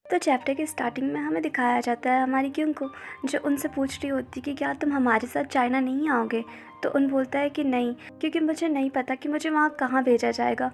तो चैप्टर के स्टार्टिंग में हमें दिखाया जाता है हमारी क्यों को, जो उनसे पूछ रही होती कि क्या तुम हमारे साथ चाइना नहीं आओगे। तो उन बोलता है कि नहीं, क्योंकि मुझे नहीं पता कि मुझे वहाँ कहाँ भेजा जाएगा।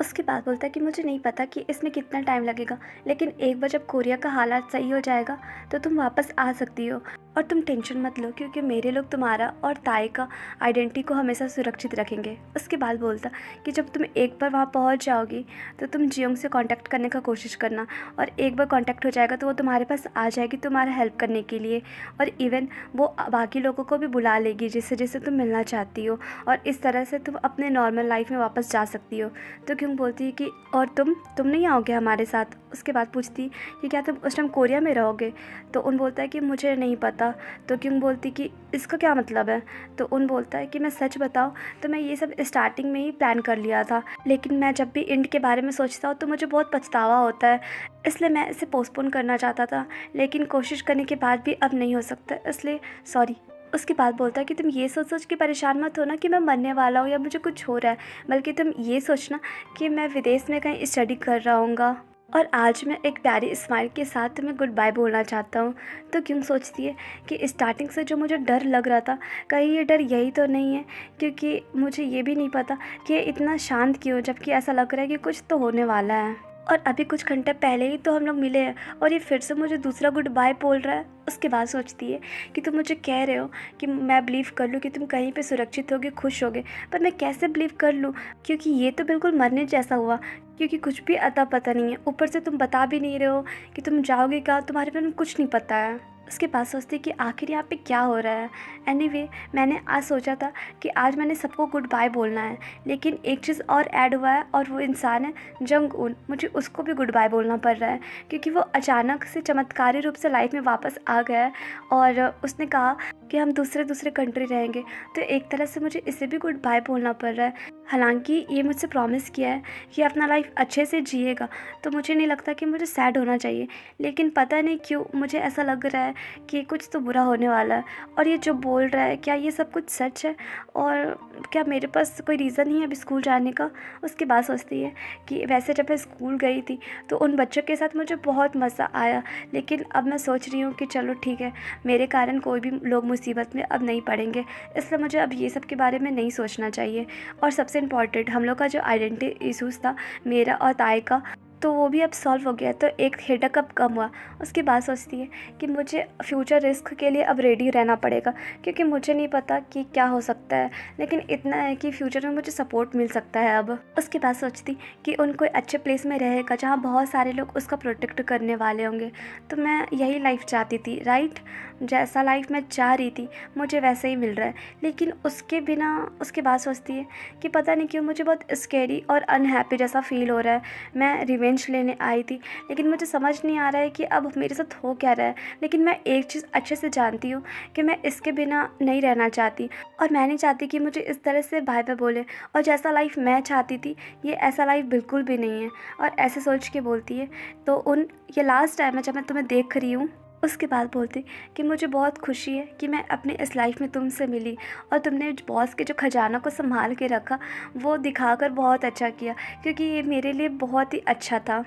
उसके बाद बोलता है कि मुझे नहीं पता कि इसमें कितना टाइम लगेगा, लेकिन एक बार जब कोरिया का हालात सही हो जाएगा तो तुम वापस आ सकती हो। और तुम टेंशन मत लो, क्योंकि मेरे लोग तुम्हारा और ताई का आइडेंटिटी को हमेशा सुरक्षित रखेंगे। उसके बाद बोलता कि जब तुम एक बार वहाँ पहुँच जाओगी तो तुम जियोंग से कांटेक्ट करने का कोशिश करना, और एक बार कांटेक्ट हो जाएगा तो वो तुम्हारे पास आ जाएगी तुम्हारा हेल्प करने के लिए, और इवन वो बाकी लोगों को भी बुला लेगी जिससे जिससे तुम मिलना चाहती हो, और इस तरह से तुम अपने नॉर्मल लाइफ में वापस जा सकती हो। तो क्यों बोलती है कि और तुम नहीं आओगे हमारे साथ। उसके बाद पूछती कि क्या तुम उस टाइम कोरिया में रहोगे। तो उन बोलता है कि मुझे नहीं पता। तो क्यों बोलती कि इसका क्या मतलब है। तो उन बोलता है कि मैं सच बताऊँ तो मैं ये सब स्टार्टिंग में ही प्लान कर लिया था, लेकिन मैं जब भी इंड के बारे में सोचता हूँ तो मुझे बहुत पछतावा होता है, इसलिए मैं इसे पोस्टपोन करना चाहता था, लेकिन कोशिश करने के बाद भी अब नहीं हो सकता, इसलिए सॉरी। उसके बाद बोलता है कि तुम ये सोच सोच के परेशान मत हो ना कि मैं मरने वाला हूँ या मुझे कुछ हो रहा है, बल्कि तुम ये सोचना कि मैं विदेश में कहीं स्टडी कर रहा हूँगा, और आज मैं एक प्यारी स्माइल के साथ तुम्हें गुड बाय बोलना चाहता हूँ। तो क्यों सोचती है कि स्टार्टिंग से जो मुझे डर लग रहा था, कहीं ये डर यही तो नहीं है, क्योंकि मुझे ये भी नहीं पता कि ये इतना शांत क्यों, जबकि ऐसा लग रहा है कि कुछ तो होने वाला है। और अभी कुछ घंटे पहले ही तो हम लोग मिले हैं और ये फिर से मुझे दूसरा गुड बाय बोल रहा है। उसके बाद सोचती है कि तुम मुझे कह रहे हो कि मैं बिलीव कर लूँ कि तुम कहीं पे सुरक्षित होगे, खुश होगे, पर मैं कैसे बिलीव कर लूँ, क्योंकि ये तो बिल्कुल मरने जैसा हुआ, क्योंकि कुछ भी अता पता नहीं है, ऊपर से तुम बता भी नहीं रहे हो कि तुम जाओगे क्या, तुम्हारे बारे में कुछ नहीं पता है। उसके बाद सोचती कि आखिर यहाँ पे क्या हो रहा है। एनीवे, मैंने आज सोचा था कि आज मैंने सबको गुड बाय बोलना है, लेकिन एक चीज़ और ऐड हुआ है, और वो इंसान है जंग उन। मुझे उसको भी गुड बाय बोलना पड़ रहा है, क्योंकि वो अचानक से चमत्कारी रूप से लाइफ में वापस आ गया है, और उसने कहा कि हम दूसरे कंट्री रहेंगे, तो एक तरह से मुझे इसे भी गुड बाय बोलना पड़ रहा है। हालांकि ये मुझसे प्रॉमिस किया है कि अपना लाइफ अच्छे से जिएगा, तो मुझे नहीं लगता कि मुझे सैड होना चाहिए, लेकिन पता नहीं क्यों मुझे ऐसा लग रहा है कि कुछ तो बुरा होने वाला है। और ये जो बोल रहा है, क्या ये सब कुछ सच है, और क्या मेरे पास कोई रीज़न नहीं है अभी स्कूल जाने का। उसके बाद सोचती है कि वैसे जब मैं स्कूल गई थी तो उन बच्चों के साथ मुझे बहुत मज़ा आया, लेकिन अब मैं सोच रही हूँ कि चलो ठीक है, मेरे कारण कोई भी लोग मुसीबत में अब नहीं पड़ेंगे, इसलिए मुझे अब ये सब के बारे में नहीं सोचना चाहिए। और सबसे इम्पॉर्टेंट, हम लोग का जो आइडेंटिटी इशूज़ था मेरा और ताई का, तो वो भी अब सॉल्व हो गया, तो एक हेडेक अब कम हुआ। उसके बाद सोचती है कि मुझे फ्यूचर रिस्क के लिए अब रेडी रहना पड़ेगा, क्योंकि मुझे नहीं पता कि क्या हो सकता है, लेकिन इतना है कि फ्यूचर में मुझे सपोर्ट मिल सकता है अब। उसके बाद सोचती कि उन कोई अच्छे प्लेस में रहेगा जहाँ बहुत सारे लोग उसका प्रोटेक्ट करने वाले होंगे, तो मैं यही लाइफ चाहती थी, राइट। जैसा लाइफ मैं चाह रही थी मुझे वैसे ही मिल रहा है, लेकिन उसके बिना। उसके बाद सोचती है कि पता नहीं क्यों मुझे बहुत स्कैरी और अनहैप्पी जैसा फील हो रहा है। मैं रिवेंज लेने आई थी, लेकिन मुझे समझ नहीं आ रहा है कि अब मेरे साथ हो क्या रहा है, लेकिन मैं एक चीज़ अच्छे से जानती हूँ कि मैं इसके बिना नहीं रहना चाहती, और मैं नहीं चाहती कि मुझे इस तरह से बाय बाय बोले, और जैसा लाइफ मैं चाहती थी ये ऐसा लाइफ बिल्कुल भी नहीं है। और ऐसे सोच के बोलती है, तो उन ये लास्ट टाइम है जब मैं तुम्हें देख रही हूँ। उसके बाद बोलती कि मुझे बहुत खुशी है कि मैं अपनी इस लाइफ में तुमसे मिली, और तुमने बॉस के जो खजाना को संभाल के रखा वो दिखाकर बहुत अच्छा किया, क्योंकि ये मेरे लिए बहुत ही अच्छा था।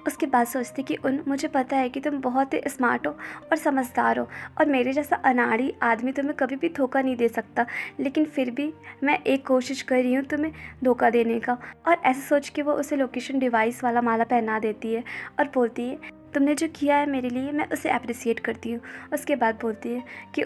उसके बाद सोचती कि मुझे पता है कि तुम बहुत ही स्मार्ट हो और समझदार हो, और मेरे जैसा अनाड़ी आदमी तुम्हें कभी भी धोखा नहीं दे सकता, लेकिन फिर भी मैं एक कोशिश कर रही हूँ तुम्हें धोखा देने का। और ऐसे सोच के वो उसे लोकेशन डिवाइस वाला माला पहना देती है और बोलती है, तुमने जो किया है मेरे लिए मैं उसे अप्रिसिएट करती हूँ। उसके बाद बोलती है कि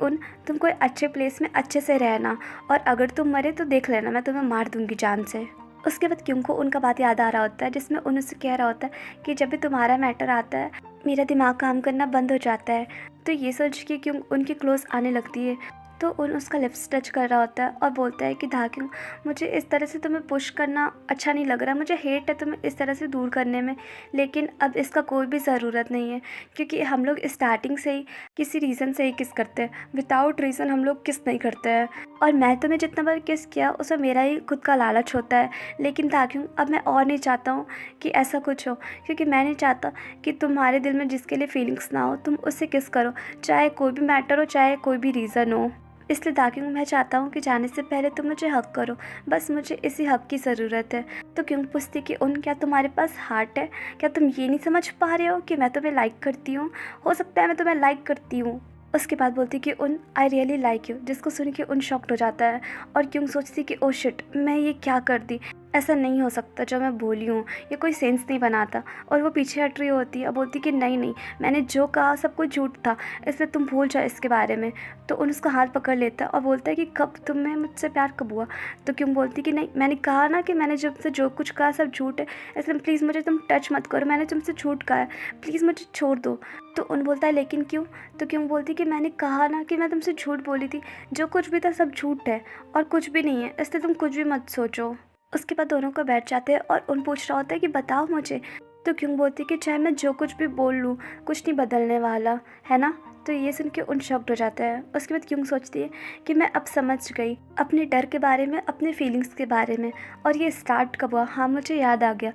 तुम कोई अच्छे प्लेस में अच्छे से रहना, और अगर तुम मरे तो देख लेना मैं तुम्हें मार दूँगी जान से। उसके बाद क्यों को उनका बात याद आ रहा होता है, जिसमें उससे कह रहा होता है कि जब भी तुम्हारा मैटर आता है मेरा दिमाग काम करना बंद हो जाता है। तो ये सोच के क्यों उनके क्लोज आने लगती है, तो उसका लिप्स टच कर रहा होता है और बोलता है कि धाक्यों, मुझे इस तरह से तुम्हें पुश करना अच्छा नहीं लग रहा, मुझे हेट है तुम्हें इस तरह से दूर करने में, लेकिन अब इसका कोई भी ज़रूरत नहीं है, क्योंकि हम लोग स्टार्टिंग से ही किसी रीज़न से ही किस करते हैं, विदाउट रीज़न हम लोग किस नहीं करते हैं। और मैं तुम्हें जितना बार किस किया उसमें मेरा ही खुद का लालच होता है, लेकिन धाक्यों अब मैं और नहीं चाहता हूँ कि ऐसा कुछ हो, क्योंकि मैं नहीं चाहता कि तुम्हारे दिल में जिसके लिए फीलिंग्स ना हो तुम उससे किस करो, चाहे कोई भी मैटर हो, चाहे कोई भी रीज़न हो। इसलिए धाक्यों मैं चाहता हूँ कि जाने से पहले तुम मुझे हक करो, बस मुझे इसी हक की ज़रूरत है। तो क्यों पूछती कि उन क्या तुम्हारे पास हार्ट है? क्या तुम ये नहीं समझ पा रहे हो कि मैं तुम्हें लाइक करती हूँ? हो सकता है मैं तुम्हें लाइक करती हूँ। उसके बाद बोलती कि उन आई रियली लाइक यू, जिसको सुन के उन शॉक्ड हो जाता है। और क्यों सोचती कि ओ शिट, मैं ये क्या कर दी, ऐसा नहीं हो सकता जो मैं बोली हूँ, ये कोई सेंस नहीं बनाता। और वो पीछे हट रही होती है और बोलती कि नहीं नहीं, मैंने जो कहा सब कुछ झूठ था, इसलिए तुम भूल जाओ इसके बारे में। तो उन उसका हाथ पकड़ लेता है और बोलता है कि कब तुम्हें मुझसे प्यार कब हुआ? तो क्यों बोलती कि नहीं, मैंने कहा ना कि मैंने जब से जो कुछ कहा सब झूठ है, इसलिए प्लीज़ मुझे तुम टच मत करो, मैंने तुमसे झूठ कहा है, प्लीज़ मुझे छोड़ दो। तो उन बोलता है लेकिन क्यों? तो क्यों बोलती कि मैंने कहा ना कि मैं तुमसे झूठ बोली थी, जो कुछ भी था सब झूठ है और कुछ भी नहीं है, इसलिए तुम कुछ भी मत सोचो। उसके बाद दोनों को बैठ जाते हैं और उन पूछ रहा होता है कि बताओ मुझे। तो क्यों बोलती कि चाहे मैं जो कुछ भी बोल लूँ कुछ नहीं बदलने वाला है ना। तो ये सुन के उन शॉक्ड हो जाता है। उसके बाद क्यों सोचती है कि मैं अब समझ गई अपने डर के बारे में, अपने फीलिंग्स के बारे में। और ये स्टार्ट कब हुआ? हाँ, मुझे याद आ गया,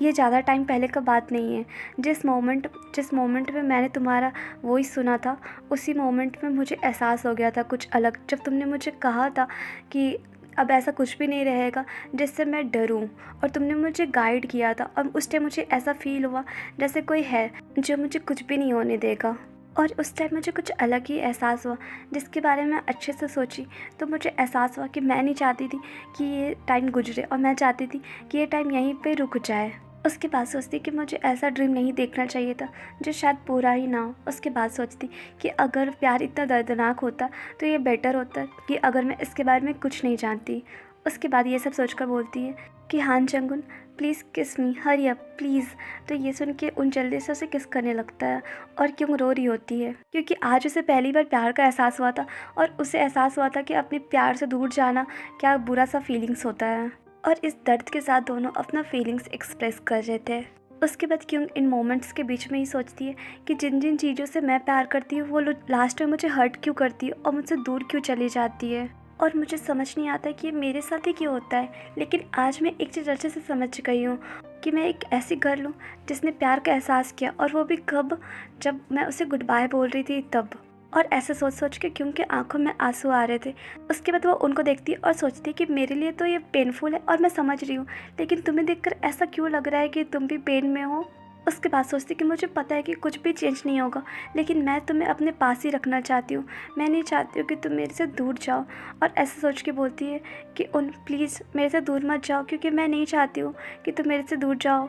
ये ज़्यादा टाइम पहले का बात नहीं है। जिस मोमेंट में मैंने तुम्हारा वॉइस सुना था, उसी मोमेंट में मुझे एहसास हो गया था कुछ अलग, जब तुमने मुझे कहा था कि अब ऐसा कुछ भी नहीं रहेगा जिससे मैं डरूं। और तुमने मुझे गाइड किया था और उस टाइम मुझे ऐसा फील हुआ जैसे कोई है जो मुझे कुछ भी नहीं होने देगा। और उस टाइम मुझे कुछ अलग ही एहसास हुआ, जिसके बारे में अच्छे से सोची तो मुझे एहसास हुआ कि मैं नहीं चाहती थी कि ये टाइम गुजरे, और मैं चाहती थी कि ये टाइम यहीं पे रुक जाए। उसके बाद सोचती कि मुझे ऐसा ड्रीम नहीं देखना चाहिए था जो शायद पूरा ही ना हो। उसके बाद सोचती कि अगर प्यार इतना दर्दनाक होता तो ये बेटर होता कि अगर मैं इसके बारे में कुछ नहीं जानती। उसके बाद ये सब सोचकर बोलती है कि हाँ जंगुन, प्लीज़ किस मी, हरी अप प्लीज़। तो ये सुन के उन जल्दी से उसे किस करने लगता है। और क्यों रो रही होती है क्योंकि आज उसे पहली बार प्यार का एहसास हुआ था, और उसे एहसास हुआ था कि अपने प्यार से दूर जाना क्या बुरा सा फीलिंग्स होता है। और इस दर्द के साथ दोनों अपना फीलिंग्स एक्सप्रेस कर रहे थे। उसके बाद क्यों इन मोमेंट्स के बीच में ही सोचती है कि जिन जिन चीज़ों से मैं प्यार करती हूँ वो लोग लास्ट में मुझे हर्ट क्यों करती है और मुझसे दूर क्यों चली जाती है। और मुझे समझ नहीं आता कि ये मेरे साथ ही क्यों होता है। लेकिन आज मैं एक चीज़ अच्छे से समझ गई हूँ कि मैं एक ऐसी गर्ल हूँ जिसने प्यार का एहसास किया, और वो भी कब, जब मैं उसे गुड बाय बोल रही थी तब। और ऐसे सोच सोच के क्योंकि आंखों में आंसू आ रहे थे। उसके बाद वो उनको देखती और सोचती कि मेरे लिए तो ये पेनफुल है और मैं समझ रही हूँ, लेकिन तुम्हें देखकर ऐसा क्यों लग रहा है कि तुम भी पेन में हो। उसके बाद सोचती कि मुझे पता है कि कुछ भी चेंज नहीं होगा, लेकिन मैं तुम्हें अपने पास ही रखना चाहती हूँ, मैं नहीं चाहती हूँ कि तुम मेरे से दूर जाओ। और ऐसे सोच के बोलती है कि उन प्लीज़ मेरे से दूर मत जाओ, क्योंकि मैं नहीं चाहती हूँ कि तुम मेरे से दूर जाओ।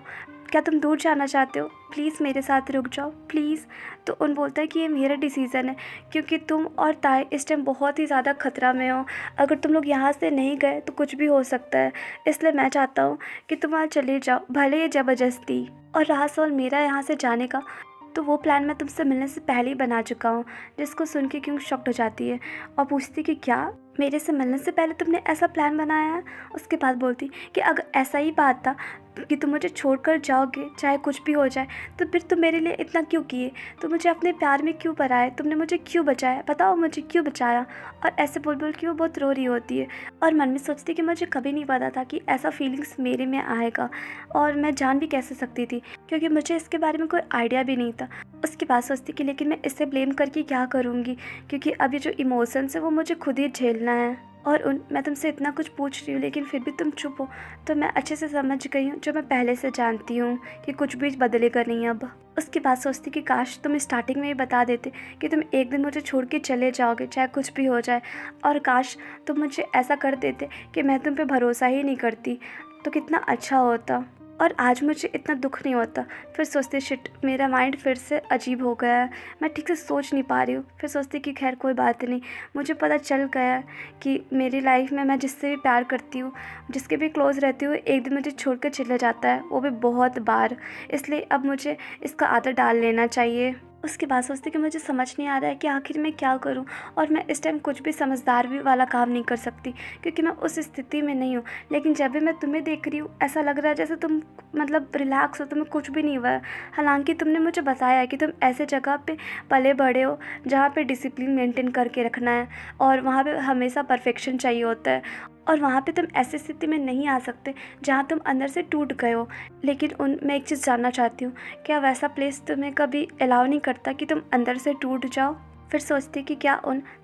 क्या तुम दूर जाना चाहते हो? प्लीज़ मेरे साथ रुक जाओ प्लीज़। तो उन बोलता है कि ये मेरा डिसीज़न है, क्योंकि तुम और ताई इस टाइम बहुत ही ज़्यादा खतरा में हो। अगर तुम लोग यहाँ से नहीं गए तो कुछ भी हो सकता है, इसलिए मैं चाहता हूँ कि तुम वहाँ चले जाओ, भले ही ज़बरदस्ती। और रहा सवाल मेरा यहाँ से जाने का, तो वो प्लान मैं तुमसे मिलने से पहले ही बना चुका हूँ। जिसको सुन के क्यों शॉक्ड हो जाती है और पूछती कि क्या मेरे से मिलने से पहले तुमने ऐसा प्लान बनाया है? उसके बाद बोलती कि अगर ऐसा ही बात था कि तुम मुझे छोड़कर जाओगे चाहे कुछ भी हो जाए, तो फिर तुम मेरे लिए इतना क्यों किए? तुम मुझे अपने प्यार में क्यों भराए? तुमने मुझे क्यों बचाया? बताओ मुझे क्यों बचाया? और ऐसे बोल बोल के वो बहुत रो रही होती है और मन में सोचती कि मुझे कभी नहीं पता था कि ऐसा फीलिंग्स मेरे में आएगा, और मैं जान भी कैसे सकती थी, क्योंकि मुझे इसके बारे में कोई आइडिया भी नहीं था। उसके बाद सोचती कि लेकिन मैं इसे ब्लेम करके क्या करूँगी, क्योंकि अभी जो इमोशंस है वो मुझे खुद ही झेलना है। और मैं तुमसे इतना कुछ पूछ रही हूँ लेकिन फिर भी तुम चुप हो, तो मैं अच्छे से समझ गई हूँ जो मैं पहले से जानती हूँ कि कुछ भी बदलेगा नहीं अब। उसके बाद सोचती कि काश तुम स्टार्टिंग में ही बता देते कि तुम एक दिन मुझे छोड़ के चले जाओगे चाहे कुछ भी हो जाए, और काश तुम मुझे ऐसा कर देते कि मैं तुम पे भरोसा ही नहीं करती, तो कितना अच्छा होता और आज मुझे इतना दुख नहीं होता। फिर सोचती शिट, मेरा माइंड फिर से अजीब हो गया है, मैं ठीक से सोच नहीं पा रही हूँ। फिर सोचती कि खैर कोई बात नहीं, मुझे पता चल गया है कि मेरी लाइफ में मैं जिससे भी प्यार करती हूँ, जिसके भी क्लोज रहती हूँ, एक दिन मुझे छोड़ कर चला जाता है, वो भी बहुत बार। इसलिए अब मुझे इसका आदत डाल लेना चाहिए। उसके बाद सोचती कि मुझे समझ नहीं आ रहा है कि आखिर मैं क्या करूं, और मैं इस टाइम कुछ भी समझदार भी वाला काम नहीं कर सकती क्योंकि मैं उस स्थिति में नहीं हूं। लेकिन जब भी मैं तुम्हें देख रही हूँ ऐसा लग रहा है जैसे तुम मतलब रिलैक्स हो, तुम्हें कुछ भी नहीं हुआ है। हालांकि तुमने मुझे बताया है कि तुम ऐसे जगह पे पले बड़े हो जहाँ पे डिसिप्लिन मेंटेन करके रखना है और वहाँ पे हमेशा परफेक्शन चाहिए होता है, और वहाँ पे तुम ऐसी स्थिति में नहीं आ सकते जहाँ तुम अंदर से टूट गए हो। लेकिन मैं एक चीज़ जानना चाहती हूँ, क्या वैसा प्लेस तुम्हें कभी अलाउ नहीं करता कि तुम अंदर से टूट जाओ? फिर सोचती कि क्या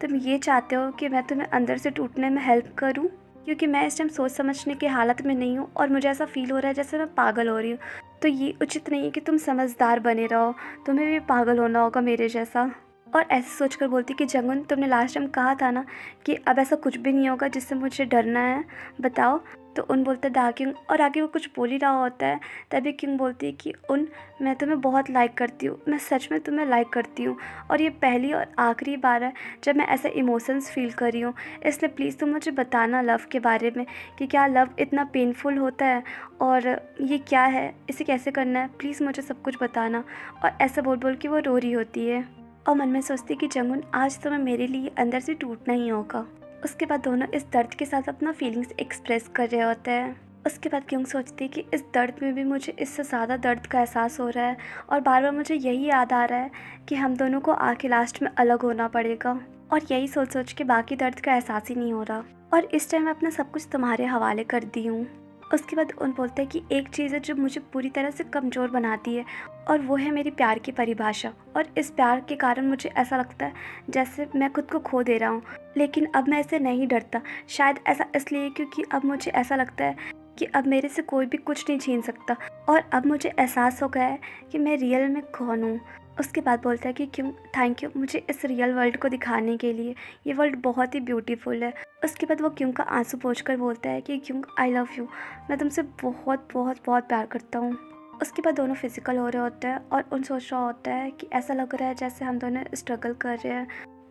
तुम ये चाहते हो कि मैं तुम्हें अंदर से टूटने में हेल्प करूँ? क्योंकि मैं इस टाइम सोच समझने की हालत में नहीं हूँ और मुझे ऐसा फ़ील हो रहा है जैसे मैं पागल हो रही हूँ। तो ये उचित नहीं है कि तुम समझदार बने रहो, तुम्हें भी पागल होना होगा मेरे जैसा। और ऐसे सोचकर बोलती कि जंगन, तुमने लास्ट टाइम कहा था ना कि अब ऐसा कुछ भी नहीं होगा जिससे मुझे डरना है, बताओ। तो उन बोलता है दा क्यों, और आगे वो कुछ बोल ही रहा होता है। तभी क्यों बोलती है कि उन, मैं तुम्हें बहुत लाइक करती हूँ, मैं सच में तुम्हें लाइक करती हूँ, और ये पहली और आखिरी बार है जब मैं ऐसे इमोशंस फील कर रही हूँ। इसलिए प्लीज़ तुम मुझे बताना लव के बारे में कि क्या लव इतना पेनफुल होता है और ये क्या है, इसे कैसे करना है, प्लीज़ मुझे सब कुछ बताना। और ऐसा बोल बोल के वो रो रही होती है और मन में सोचती कि जंगन, आज तो मैं मेरे लिए अंदर से टूटना ही होगा। उसके बाद दोनों इस दर्द के साथ अपना फीलिंग्स एक्सप्रेस कर रहे होते हैं। उसके बाद क्यों सोचती है कि इस दर्द में भी मुझे इससे ज़्यादा दर्द का एहसास हो रहा है और बार बार मुझे यही याद आ रहा है कि हम दोनों को आके लास्ट में अलग होना पड़ेगा। और यही सोच सोच के बाकी दर्द का एहसास ही नहीं हो रहा और इस टाइम मैं अपना सब कुछ तुम्हारे हवाले कर दी हूँ। उसके बाद उन बोलते हैं कि एक चीज़ है जो मुझे पूरी तरह से कमज़ोर बनाती है और वो है मेरी प्यार की परिभाषा। और इस प्यार के कारण मुझे ऐसा लगता है जैसे मैं खुद को खो दे रहा हूँ, लेकिन अब मैं इससे नहीं डरता। शायद ऐसा इसलिए क्योंकि अब मुझे ऐसा लगता है कि अब मेरे से कोई भी कुछ नहीं छीन सकता और अब मुझे एहसास हो गया है कि मैं रियल में कौन हूँ। उसके बाद बोलता है कि क्यों, थैंक यू मुझे इस रियल वर्ल्ड को दिखाने के लिए, ये वर्ल्ड बहुत ही ब्यूटीफुल है। उसके बाद वो क्यों का आंसू पोंछ कर बोलता है कि क्यों, आई लव यू, मैं तुमसे बहुत बहुत बहुत प्यार करता हूँ। उसके बाद दोनों फिजिकल हो रहे होते हैं और उन सोच रहा होता है कि ऐसा लग रहा है जैसे हम दोनों स्ट्रगल कर रहे हैं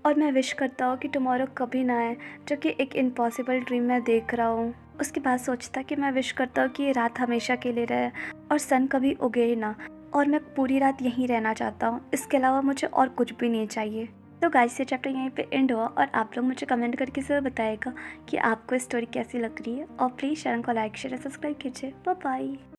और मैं विश करता हूँ कि टुमारो कभी ना आए, जो कि एक इम्पॉसिबल ड्रीम मैं देख रहा हूँ। उसके बाद सोचता कि मैं विश करता हूँ कि ये रात हमेशा के लिए रहे और सन कभी उगे ही ना, और मैं पूरी रात यहीं रहना चाहता हूँ, इसके अलावा मुझे और कुछ भी नहीं चाहिए। तो गाइस, ये चैप्टर यहीं पे एंड हुआ और आप लोग मुझे कमेंट करके ज़रूर बताइएगा कि आपको स्टोरी कैसी लग रही है और प्लीज़ चैनल को लाइक शेयर सब्सक्राइब कीजिए। Bye bye.